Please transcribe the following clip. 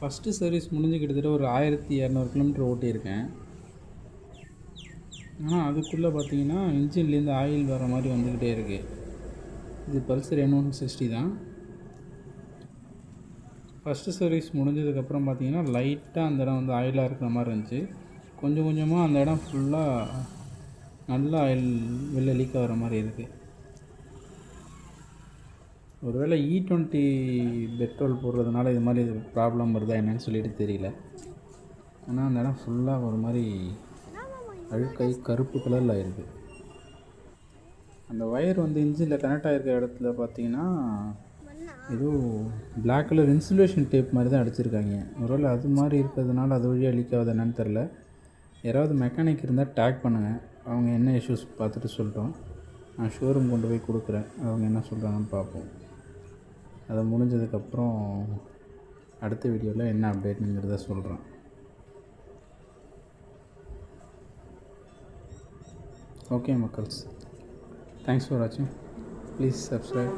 First service முடிஞ்சு கிட்டத்தட்ட ஒரு 1200 கிலோமீட்டர் ஓட்டியிருக்கேன். ஆனால் அதுக்குள்ளே பார்த்தீங்கன்னா இன்ஜின்லேருந்து ஆயில் வர மாதிரி வந்துக்கிட்டே இருக்குது. இது பல்சர் N160 தான். ஃபஸ்ட்டு சர்வீஸ் முடிஞ்சதுக்கப்புறம் பார்த்தீங்கன்னா லைட்டாக அந்த இடம் வந்து ஆயிலாக இருக்கிற மாதிரி இருந்துச்சு. கொஞ்சம் கொஞ்சமாக அந்த இடம் ஃபுல்லாக நல்லா ஆயில் வெளில லீக் ஆகிற மாதிரி இருக்குது. ஒருவேளை E20 பெட்ரோல் போடுறதுனால இது மாதிரி ப்ராப்ளம் வருதா என்னன்னு சொல்லிட்டு தெரியல. ஆனால் அந்த இடம் ஃபுல்லாக ஒரு மாதிரி அழுக்காய் கருப்பு கலரில் ஆயிருக்கு. அந்த ஒயர் வந்து இன்ஜினில் கனெக்ட் ஆகிருக்கிற இடத்துல பார்த்தீங்கன்னா ஏதோ பிளாக் கலர் இன்சுலேஷன் டேப் மாதிரி தான் அடிச்சிருக்காங்க. ஒருவேளை அது மாதிரி இருக்கிறதுனால அது வழியாக லீக் ஆகுது என்னன்னு தெரில. யாராவது மெக்கானிக் இருந்தால் டேக் பண்ணுங்கள். அவங்க என்ன இஷ்யூஸ் பார்த்துட்டு சொல்லிட்டோம். நான் ஷோரூம் கொண்டு போய் கொடுக்குறேன். அவங்க என்ன சொல்கிறாங்கன்னு பார்ப்போம். அது முடிஞ்சதுக்கப்புறம் அடுத்த வீடியோவில் என்ன அப்டேட்டுங்கிறத சொல்கிறேன். ஓகே மக்கள்ஸ், தேங்க்ஸ் ஃபார் வாட்சிங். Please subscribe.